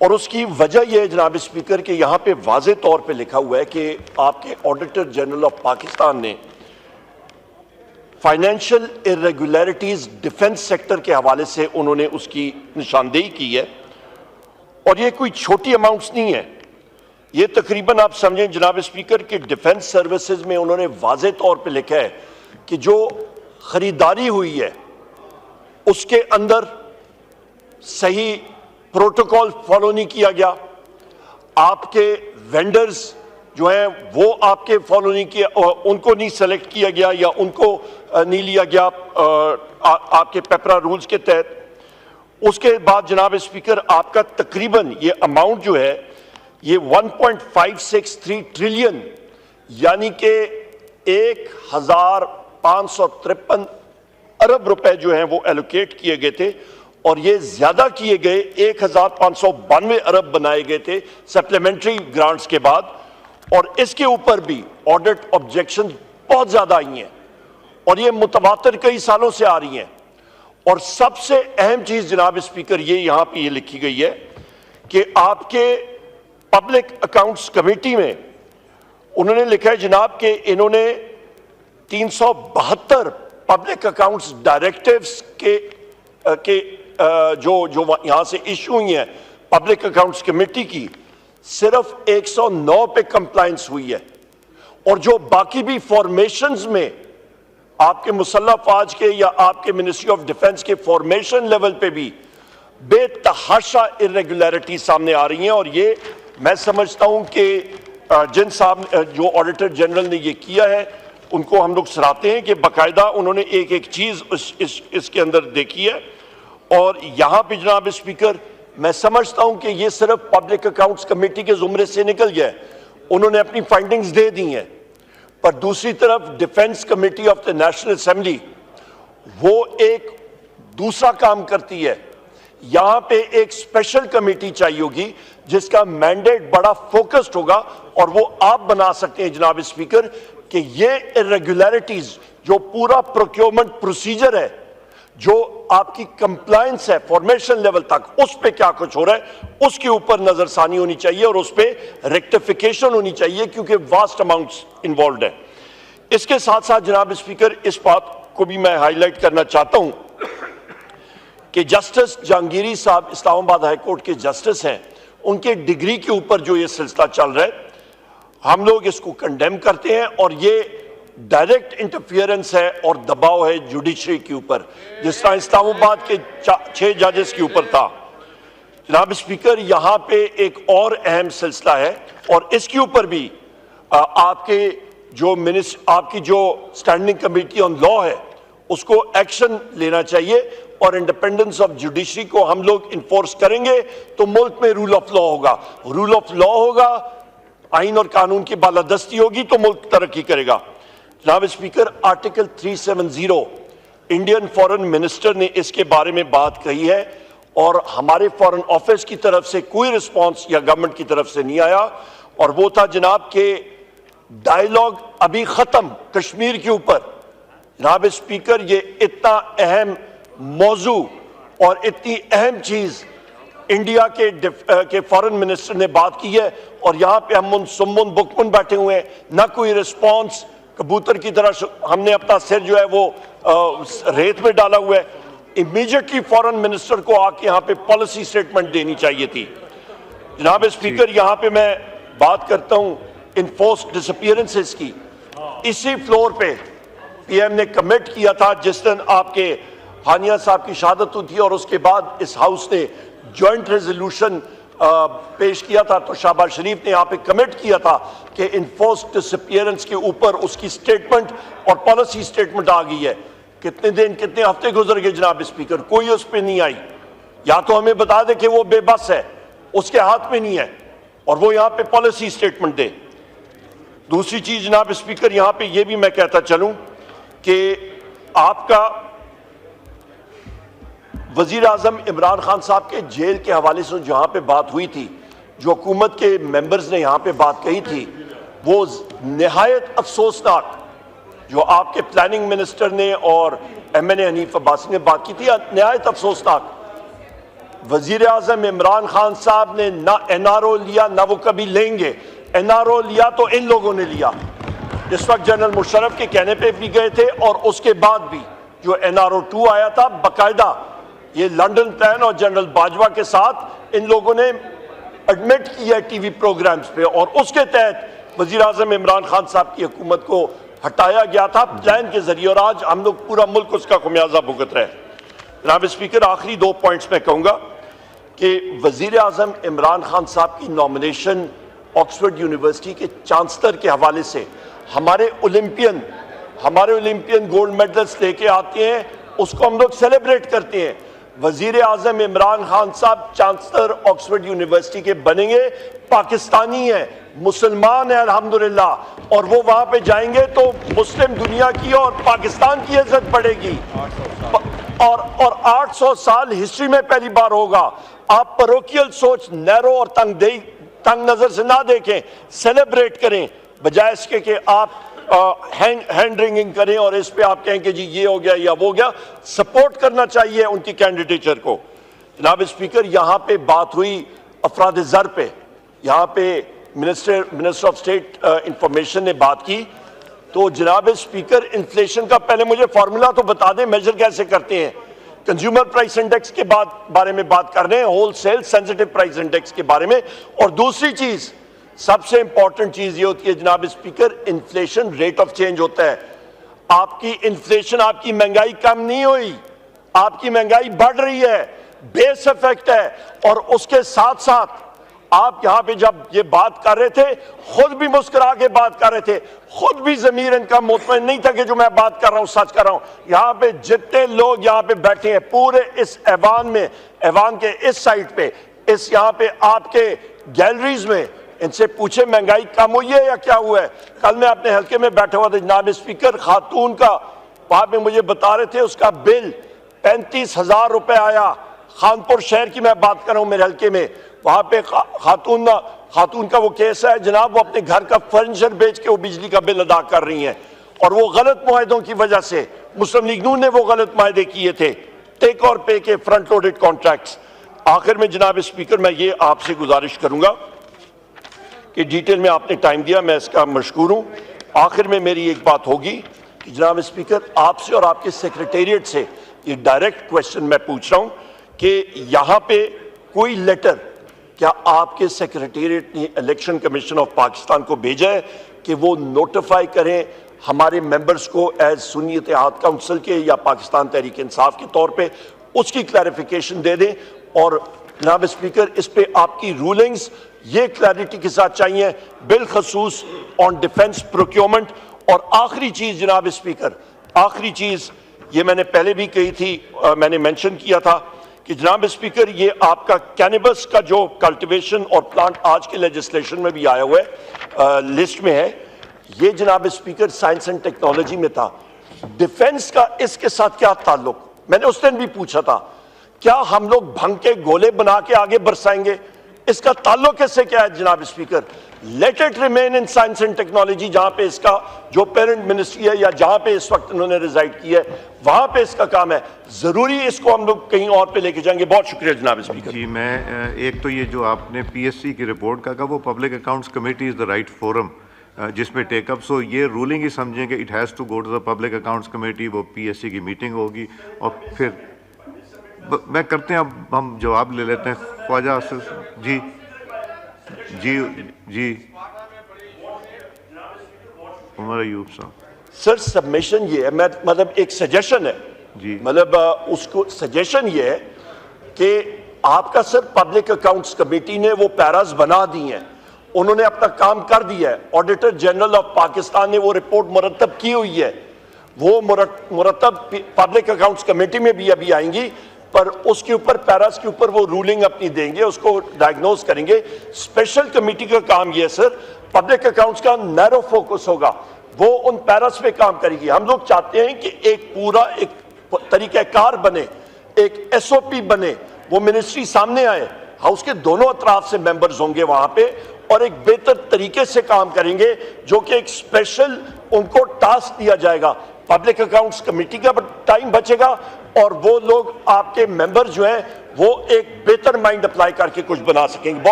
और उसकी वजह यह है जनाब स्पीकर कि यहाँ पे वाज़े तौर पे लिखा हुआ है कि आपके ऑडिटर जनरल ऑफ पाकिस्तान ने फाइनेंशियल इरेगुलरिटीज डिफेंस सेक्टर के हवाले से उन्होंने उसकी निशानदेही की है। और ये कोई छोटी अमाउंट्स नहीं है, ये तकरीबन आप समझें जनाब स्पीकर कि डिफेंस सर्विसेज में उन्होंने वाज़े तौर पे लिखा है कि जो खरीदारी हुई है उसके अंदर सही प्रोटोकॉल फॉलो नहीं किया गया, आपके वेंडर्स जो हैं वो आपके फॉलो नहीं किया, उनको नहीं सेलेक्ट किया गया या उनको नहीं लिया गया आपके पेपरा रूल्स के तहत। उसके बाद जनाब स्पीकर आपका तकरीबन ये अमाउंट जो है ये 1.563 ट्रिलियन यानी कि 1553 अरब रुपए जो हैं वो एलोकेट किए गए थे और ये ज्यादा किए गए 1592 अरब बनाए गए थे सप्लीमेंट्री ग्रांट्स के बाद। और इसके ऊपर भी ऑडिट ऑब्जेक्शन बहुत ज्यादा आई हैं और ये मुतवातिर कई सालों से आ रही हैं। और सबसे अहम चीज जनाब स्पीकर ये यहां पे ये लिखी गई है कि आपके पब्लिक अकाउंट्स कमेटी में उन्होंने लिखा है जनाब कि इन्होंने 372 पब्लिक अकाउंट्स डायरेक्टिव्स के जो यहां से इशू हुई हैं पब्लिक अकाउंट्स कमेटी की, सिर्फ 109 पे कंप्लायंस हुई है। और जो बाकी भी फॉर्मेशंस में आपके मुसल्लह फौज के या आपके मिनिस्ट्री ऑफ डिफेंस के फॉर्मेशन लेवल पे भी बेतहाशा इरेगुलरिटी सामने आ रही हैं। और ये मैं समझता हूं कि जिन साहब जो ऑडिटर जनरल ने ये किया है उनको हम लोग सराहते हैं कि बाकायदा उन्होंने एक एक चीज इसके अंदर देखी है। और यहां पे जनाब स्पीकर मैं समझता हूं कि ये सिर्फ पब्लिक अकाउंट्स कमेटी के जुमरे से निकल गया है, उन्होंने अपनी फाइंडिंग्स दे दी हैं। पर दूसरी तरफ defence committee of the national assembly वो एक दूसरा काम करती है। यहां पे एक स्पेशल कमेटी चाहिए होगी जिसका मैंडेट बड़ा फोकस्ड होगा और वो आप बना सकते हैं जनाब स्पीकर कि ये इरेगुलरिटीज जो पूरा प्रोक्योरमेंट प्रोसीजर है, जो आपकी कंप्लायंस है फॉर्मेशन लेवल तक, उस पे क्या कुछ हो रहा है उसके ऊपर नजरसानी होनी चाहिए और उस पे रेक्टिफिकेशन होनी चाहिए क्योंकि वास्ट अमाउंट्स इन्वॉल्व है। इसके साथ साथ जनाब स्पीकर इस बात को भी मैं हाईलाइट करना चाहता हूं कि जस्टिस जहांगीरी साहब इस्लामाबाद हाई कोर्ट के जस्टिस हैं, उनके डिग्री के ऊपर जो ये सिलसिला चल रहा है हम लोग इसको कंडेम करते हैं और ये डायरेक्ट इंटरफियरेंस है और दबाव है जुडिशरी के ऊपर, जिस तरह इस्लामाबाद के 6 जजेस के ऊपर था। जनाब स्पीकर यहां पे एक और अहम सिलसिला है और इसके ऊपर भी आपकी जो स्टैंडिंग कमेटी ऑन लॉ है उसको एक्शन लेना चाहिए और इंडिपेंडेंस ऑफ जुडिशरी को हम लोग इन्फोर्स करेंगे तो मुल्क में रूल ऑफ लॉ होगा। रूल ऑफ लॉ होगा, आइन और कानून की बालादस्ती होगी तो मुल्क तरक्की करेगा। जनाब speaker article 370 Indian foreign minister ने इसके बारे में बात कही है और हमारे फॉरेन ऑफिस की तरफ से कोई रिस्पांस या गवर्नमेंट की तरफ से नहीं आया। और वो था जनाब के डायलॉग अभी खत्म कश्मीर के ऊपर। जनाब स्पीकर ये इतना अहम मौजू और इतनी अहम चीज इंडिया के फॉरेन मिनिस्टर ने बात की है और यहाँ पे हम सुम्मुन बुकमुन बैठे हुए हैं, ना कोई रिस्पांस, कबूतर की तरह हमने अपना सिर जो है वो रेत में डाला हुआ है। इमीडिएटली फॉरेन मिनिस्टर को आके यहाँ पे पॉलिसी स्टेटमेंट देनी चाहिए थी। जनाब स्पीकर यहाँ पे मैं बात करता हूँ इनफोर्स्ड डिसअपीयरेंसेस की। इसी फ्लोर पे पीएम ने कमिट किया था जिस दिन आपके हानिया साहब की शहादत हुई थी और उसके बाद इस हाउस ने ज्वाइंट रेजोल्यूशन पेश किया था, तो शहबाज शरीफ ने यहाँ पे कमिट किया था कि इनफोर्स्ड डिसअपीयरेंस के ऊपर उसकी स्टेटमेंट और पॉलिसी स्टेटमेंट आ गई है। कितने दिन कितने हफ्ते गुजर गए जनाब स्पीकर, कोई उस पर नहीं आई। या तो हमें बता दे कि वो बेबस है, उसके हाथ में नहीं है और वो यहाँ पे पॉलिसी स्टेटमेंट दे। दूसरी चीज जनाब स्पीकर यहाँ पे ये भी मैं कहता चलूं कि आपका वजीर आजम इमरान खान साहब के जेल के हवाले से जहां पे बात हुई थी, जो हुकूमत के मेंबर्स ने यहां पे बात कही थी, वो निहायत अफसोसनाक, जो आपके प्लानिंग मिनिस्टर ने और MNA हनीफ अब्बासी ने बात की थी, निहायत अफसोसनाक। वजीर आजम इमरान खान साहब ने ना एनआरओ लिया, ना वो कभी लेंगे। एनआरओ लिया तो इन लोगों ने लिया, इस वक्त जनरल मुशर्रफ के कहने पे भी गए थे, और उसके बाद भी जो एनआरओ 2 आया था, बाकायदा ये लंदन प्लान और जनरल बाजवा के साथ इन लोगों ने एडमिट किया टीवी प्रोग्राम्स पे, और उसके तहत वजीर आजम इमरान खान साहब की हुकूमत को हटाया गया था प्लान के जरिए, और आज हम लोग पूरा मुल्क उसका खुमियाजा भुगत रहे हैं। जनाब स्पीकर, आखिरी 2 पॉइंट्स में कहूँगा कि वजीर आजम इमरान खान साहब की नॉमिनेशन ऑक्सफोर्ड यूनिवर्सिटी के चांसलर के हवाले से हमारे ओलंपियन गोल्ड मेडल्स लेके आते हैं, उसको हम लोग सेलिब्रेट करते हैं। वजीर आजम इमरान खान साहब चांसलर ऑक्सफोर्ड यूनिवर्सिटी के बनेंगे, पाकिस्तानी है, मुसलमान है अल्हम्दुलिल्लाह, और वो वहां पे जाएंगे तो मुस्लिम दुनिया की और पाकिस्तान की इज्जत बढ़ेगी, और 800 साल हिस्ट्री में पहली बार होगा। आप पैरोकियल सोच, नैरो और तंग नजर से ना देखें, सेलिब्रेट करें, बजाय इसके कि आप हैंड रिंगिंग करें और इस पे आप कहें कि जी ये हो गया या वो हो गया। सपोर्ट करना चाहिए उनकी कैंडिडेचर को। जनाब स्पीकर, यहाँ पे बात हुई अफराद ज़र पे, यहाँ पे मिनिस्टर ऑफ स्टेट इंफॉर्मेशन ने बात की, तो जनाब स्पीकर इन्फ्लेशन का पहले मुझे फॉर्मूला तो बता दें, मेजर कैसे करते हैं। कंज्यूमर प्राइस इंडेक्स के बारे में बात कर रहे हैं, होलसेल सेंसिटिव प्राइस इंडेक्स के बारे में। और दूसरी चीज, सबसे इंपॉर्टेंट चीज ये होती है जनाब speaker, inflation rate of change होता है। आपकी इन्फ्लेशन, आपकी महंगाई कम नहीं हुई, आपकी महंगाई बढ़ रही है, बेस इफेक्ट है। और उसके साथ साथ आप यहां पे जब ये बात कर रहे थे, खुद भी मुस्कुरा के बात कर रहे थे, खुद भी ज़मीर इनका मुतमईन नहीं था कि जो मैं बात कर रहा हूं सच कर रहा हूं। यहां पे जितने लोग यहां पे बैठे हैं पूरे इस ऐवान में, ऐवान के इस साइड पे, इस यहां पे आपके गैलरीज में, इनसे पूछे महंगाई कम हुई है या क्या हुआ है। कल मैं अपने हल्के में बैठा हुआ था जनाब स्पीकर, खातून का वहां पे मुझे बता रहे थे उसका बिल 35,000 रुपए आया। खानपुर शहर की मैं बात कर रहा हूं, मेरे हल्के में, वहां पे खातून का वो केस है जनाब, वो अपने घर का फर्नीचर बेच के वो बिजली का बिल अदा कर रही हैं, और वो गलत मुआहदों की वजह से मुस्लिम लीग नून ने वो गलत मुआहदे किए थे, टेक और पे के फ्रंट लोडेड कॉन्ट्रैक्ट्स। आखिर में जनाब स्पीकर, मैं ये आपसे गुजारिश करूंगा कि डिटेल में आपने टाइम दिया, मैं इसका मशकूर हूं। आखिर में मेरी एक बात होगी कि जनाब स्पीकर, आपसे और आपके सेक्रेटेरिएट से ये डायरेक्ट क्वेश्चन मैं पूछ रहा हूं कि यहां पे कोई लेटर क्या आपके सेक्रेटेरिएट ने इलेक्शन कमीशन ऑफ पाकिस्तान को भेजा है कि वो नोटिफाई करें हमारे मेंबर्स को एज सुन्नी इत्तेहाद काउंसिल के या पाकिस्तान तहरीक इंसाफ के तौर पे, उसकी क्लैरिफिकेशन दे दें। और जनाब स्पीकर, इस पे आपकी रूलिंग्स ये क्लैरिटी के साथ चाहिए, बिलखसूस ऑन डिफेंस प्रोक्योरमेंट। और आखिरी चीज जनाब स्पीकर, आखिरी चीज ये मैंने पहले भी कही थी, मैंने मेंशन किया था कि जनाब स्पीकर, ये आपका कैनिबस का जो कल्टीवेशन और प्लांट आज के लेजिस्लेशन में भी आया हुआ है, लिस्ट में है, ये जनाब स्पीकर साइंस एंड टेक्नोलॉजी में था। डिफेंस का इसके साथ क्या ताल्लुक, मैंने उस दिन भी पूछा था, क्या हम लोग भंग के गोले बना के आगे बरसाएंगे, इसका ताल्लुक इससे क्या है जनाब speaker. Let it remain in science and technology, जहां पे इसका जो पेरेंट मिनिस्ट्री है या जहां पे इस वक्त उन्होंने रिजाइड किया है वहां पे इसका काम है। जरूरी इसको हम लोग कहीं और पे लेके जाएंगे। बहुत शुक्रिया जनाब स्पीकर। जी, मैं एक तो ये जो आपने पीएससी की रिपोर्ट का वो public accounts committee is the right forum जिसमें टेकअप, सो ये रूलिंग ही समझें कि it has to go to the public accounts committee, वो पीएससी की मीटिंग होगी और फिर मैं करते हैं। अब हम जवाब ले लेते हैं ख्वाजा जी जी जी उमर अयूब साहब। सर सबमिशन ये है, मैं मतलब एक सजेशन है जी, मतलब उसको सजेशन ये है कि आपका सर पब्लिक अकाउंट्स कमेटी ने वो पैरास बना दी हैं, उन्होंने अपना काम कर दिया है। ऑडिटर जनरल ऑफ पाकिस्तान ने वो रिपोर्ट मुरतब की हुई है, वो मुरतब पब्लिक अकाउंट्स कमेटी में भी अभी आएंगी, पर उसके ऊपर पैरास के ऊपर वो रूलिंग अपनी देंगे, उसको डायग्नोज करेंगे। स्पेशल कमेटी का काम ये है सर, पब्लिक अकाउंट्स का नैरो फोकस होगा, वो उन पैरास पे काम करेगी। हम लोग चाहते हैं कि एक पूरा एक तरीक़ाकार बने, एक एसओपी बने, वो मिनिस्ट्री सामने आए, हाउस के दोनों अतराफ से मेंबर्स होंगे वहां पे और एक बेहतर तरीके से काम करेंगे, जो कि एक स्पेशल उनको टास्क दिया जाएगा। पब्लिक अकाउंट्स कमेटी का टाइम बचेगा और वो लोग आपके मेंबर जो हैं वो एक बेहतर माइंड अप्लाई करके कुछ बना सकेंगे। बहुत